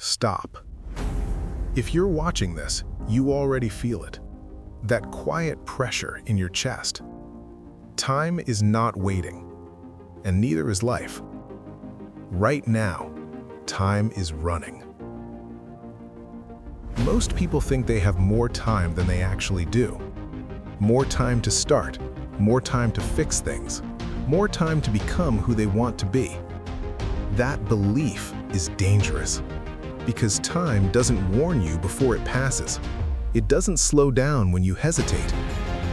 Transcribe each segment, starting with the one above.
stop. If you're watching this, you already feel it. That quiet pressure in your chest. Time is not waiting, and neither is life. Right now, time is running. Most people think they have more time than they actually do. More time to start, more time to fix things, more time to become who they want to be. That belief is dangerous, because time doesn't warn you before it passes. It doesn't slow down when you hesitate.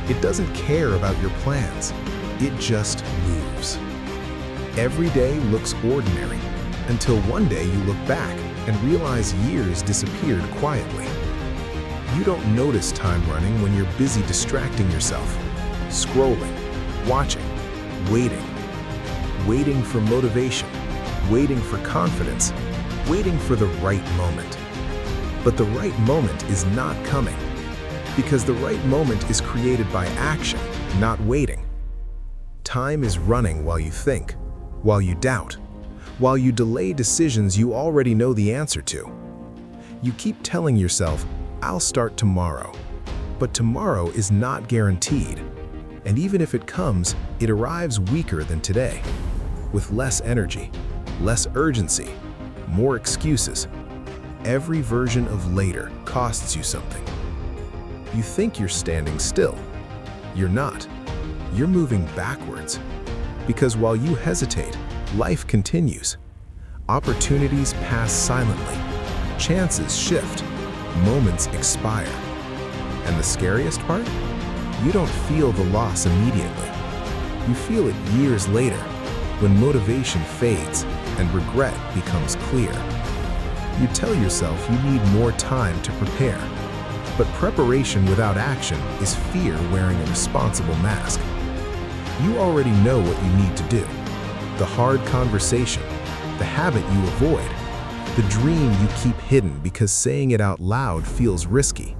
It doesn't care about your plans. It just moves. Every day looks ordinary, until one day you look back and realize years disappeared quietly. You don't notice time running when you're busy distracting yourself, scrolling, watching, waiting for motivation, waiting for confidence, waiting for the right moment. But the right moment is not coming, because the right moment is created by action, not waiting. Time is running while you think, while you doubt, while you delay decisions you already know the answer to. You keep telling yourself, "I'll start tomorrow." But tomorrow is not guaranteed. And even if it comes, it arrives weaker than today, with less energy, less urgency, more excuses. Every version of later costs you something. You think you're standing still. You're not. You're moving backwards. Because while you hesitate, life continues. Opportunities pass silently. Chances shift. Moments expire. And the scariest part? You don't feel the loss immediately. You feel it years later, when motivation fades and regret becomes clear. You tell yourself you need more time to prepare. But preparation without action is fear wearing a responsible mask. You already know what you need to do. The hard conversation, the habit you avoid, the dream you keep hidden because saying it out loud feels risky.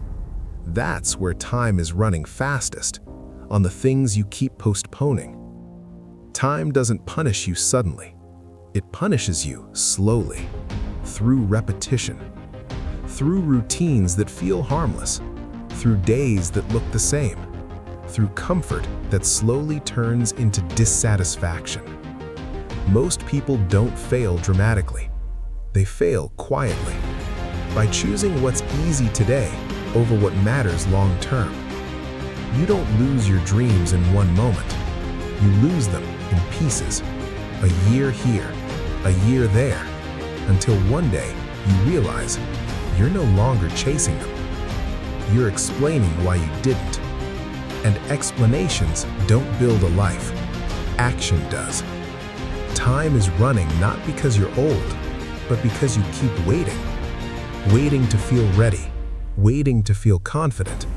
That's where time is running fastest, on the things you keep postponing. Time doesn't punish you suddenly. It punishes you slowly, through repetition, through routines that feel harmless, through days that look the same, through comfort that slowly turns into dissatisfaction. Most people don't fail dramatically. They fail quietly, by choosing what's easy today over what matters long term. You don't lose your dreams in one moment. You lose them in pieces, a year here, a year there, until one day you realize you're no longer chasing them. You're explaining why you didn't. And explanations don't build a life. Action does. Time is running not because you're old, but because you keep waiting. Waiting to feel ready. Waiting to feel confident.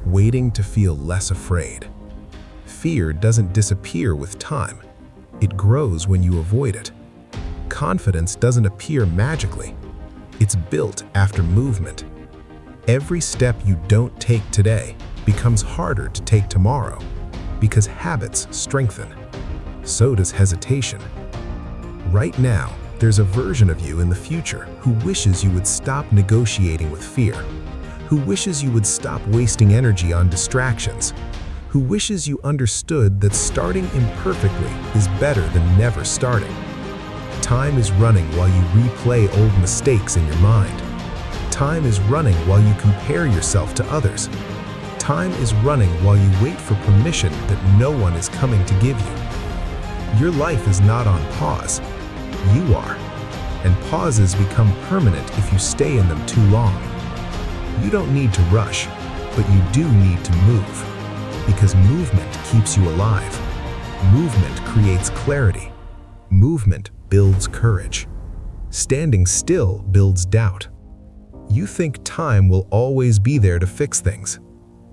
Waiting to feel less afraid. Fear doesn't disappear with time. It grows when you avoid it. Confidence doesn't appear magically. It's built after movement. Every step you don't take today becomes harder to take tomorrow, because habits strengthen. So does hesitation. Right now, there's a version of you in the future who wishes you would stop negotiating with fear, who wishes you would stop wasting energy on distractions, who wishes you understood that starting imperfectly is better than never starting. Time is running while you replay old mistakes in your mind. Time is running while you compare yourself to others. Time is running while you wait for permission that no one is coming to give you. Your life is not on pause. You are. And pauses become permanent if you stay in them too long. You don't need to rush, but you do need to move. Because movement keeps you alive. Movement creates clarity. Movement builds courage. Standing still builds doubt. You think time will always be there to fix things.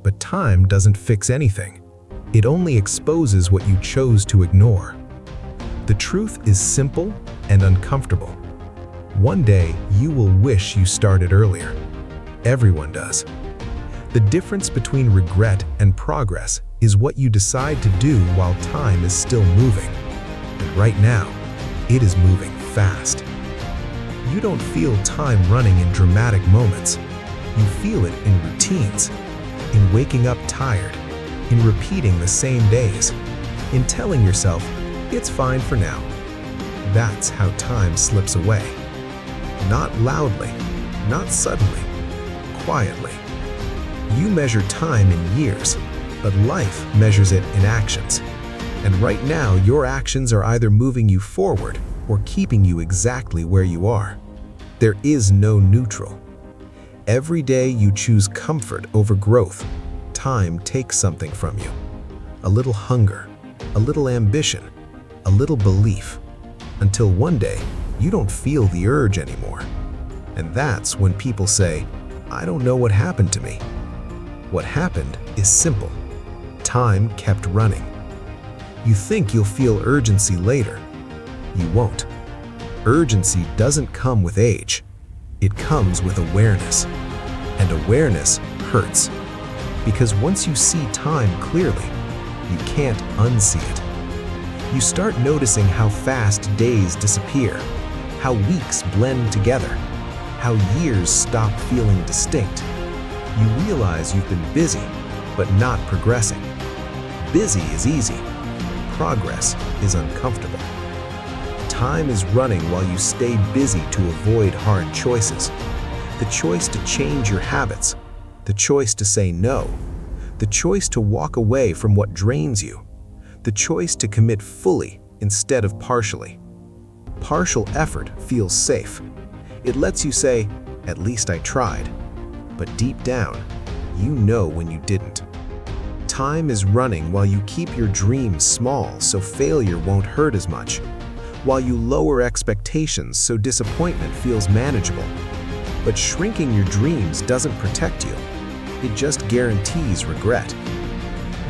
But time doesn't fix anything. It only exposes what you chose to ignore. The truth is simple and uncomfortable. One day, you will wish you started earlier. Everyone does. The difference between regret and progress is what you decide to do while time is still moving. And right now, it is moving fast. You don't feel time running in dramatic moments. You feel it in routines, in waking up tired, in repeating the same days, in telling yourself, it's fine for now. That's how time slips away. Not loudly, not suddenly, quietly. You measure time in years, but life measures it in actions. And right now, your actions are either moving you forward or keeping you exactly where you are. There is no neutral. Every day you choose comfort over growth, time takes something from you. A little hunger, a little ambition, a little belief, until one day you don't feel the urge anymore. And that's when people say, I don't know what happened to me. What happened is simple. Time kept running. You think you'll feel urgency later. You won't. Urgency doesn't come with age. It comes with awareness. And awareness hurts. Because once you see time clearly, you can't unsee it. You start noticing how fast days disappear, how weeks blend together, how years stop feeling distinct. You realize you've been busy, but not progressing. Busy is easy. Progress is uncomfortable. Time is running while you stay busy to avoid hard choices. The choice to change your habits, the choice to say no, the choice to walk away from what drains you, the choice to commit fully instead of partially. Partial effort feels safe. It lets you say, at least I tried. But deep down, you know when you didn't. Time is running while you keep your dreams small so failure won't hurt as much, while you lower expectations so disappointment feels manageable. But shrinking your dreams doesn't protect you. It just guarantees regret.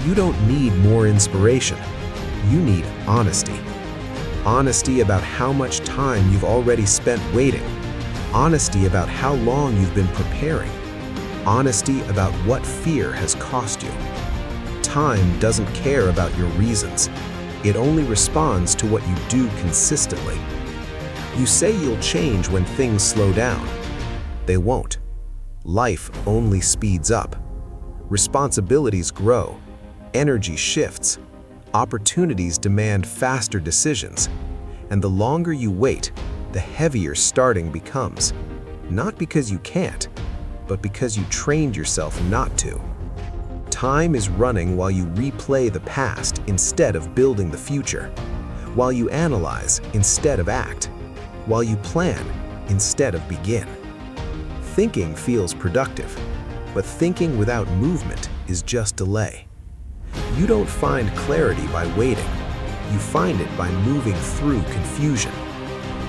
You don't need more inspiration. You need honesty. Honesty about how much time you've already spent waiting. Honesty about how long you've been preparing. Honesty about what fear has cost you. Time doesn't care about your reasons. It only responds to what you do consistently. You say you'll change when things slow down. They won't. Life only speeds up. Responsibilities grow. Energy shifts. Opportunities demand faster decisions. And the longer you wait, the heavier starting becomes. Not because you can't, but because you trained yourself not to. Time is running while you replay the past instead of building the future, while you analyze instead of act, while you plan instead of begin. Thinking feels productive, but thinking without movement is just delay. You don't find clarity by waiting. You find it by moving through confusion.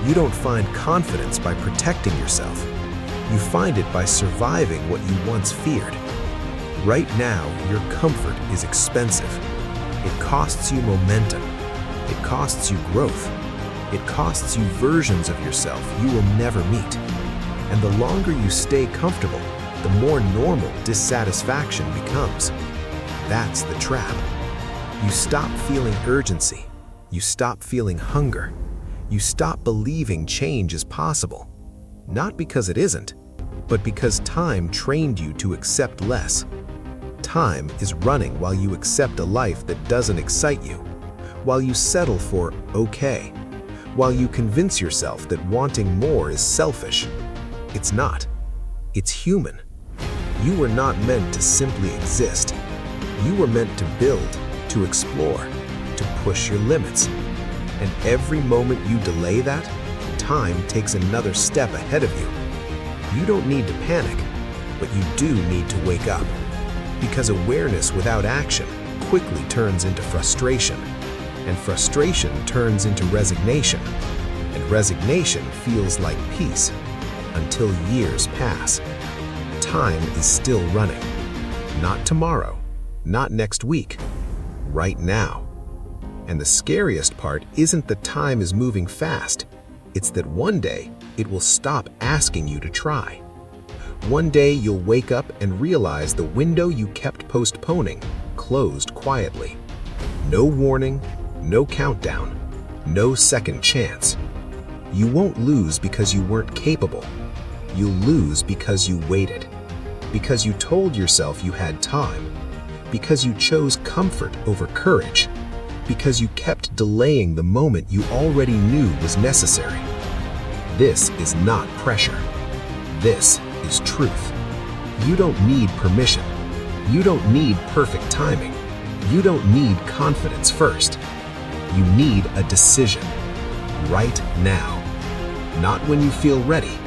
You don't find confidence by protecting yourself. You find it by surviving what you once feared. Right now, your comfort is expensive. It costs you momentum. It costs you growth. It costs you versions of yourself you will never meet. And the longer you stay comfortable, the more normal dissatisfaction becomes. That's the trap. You stop feeling urgency. You stop feeling hunger. You stop believing change is possible. Not because it isn't, but because time trained you to accept less. Time is running while you accept a life that doesn't excite you, while you settle for okay, while you convince yourself that wanting more is selfish. It's not. It's human. You were not meant to simply exist. You were meant to build, to explore, to push your limits. And every moment you delay that, time takes another step ahead of you. You don't need to panic, but you do need to wake up. Because awareness without action quickly turns into frustration, and frustration turns into resignation, and resignation feels like peace until years pass. Time is still running. Not tomorrow, not next week, right now. And the scariest part isn't that time is moving fast. It's that one day it will stop asking you to try. One day you'll wake up and realize the window you kept postponing closed quietly. No warning, no countdown, no second chance. You won't lose because you weren't capable. You'll lose because you waited, because you told yourself you had time, because you chose comfort over courage, because you kept delaying the moment you already knew was necessary. This is not pressure. This is truth. You don't need permission. You don't need perfect timing. You don't need confidence first. You need a decision. Right now. Not when you feel ready.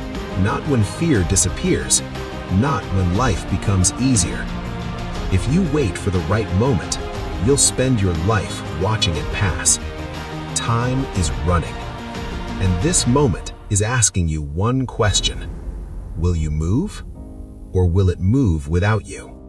Not when fear disappears. Not when life becomes easier. If you wait for the right moment, you'll spend your life watching it pass. Time is running. And this moment is asking you one question. Will you move? Or will it move without you?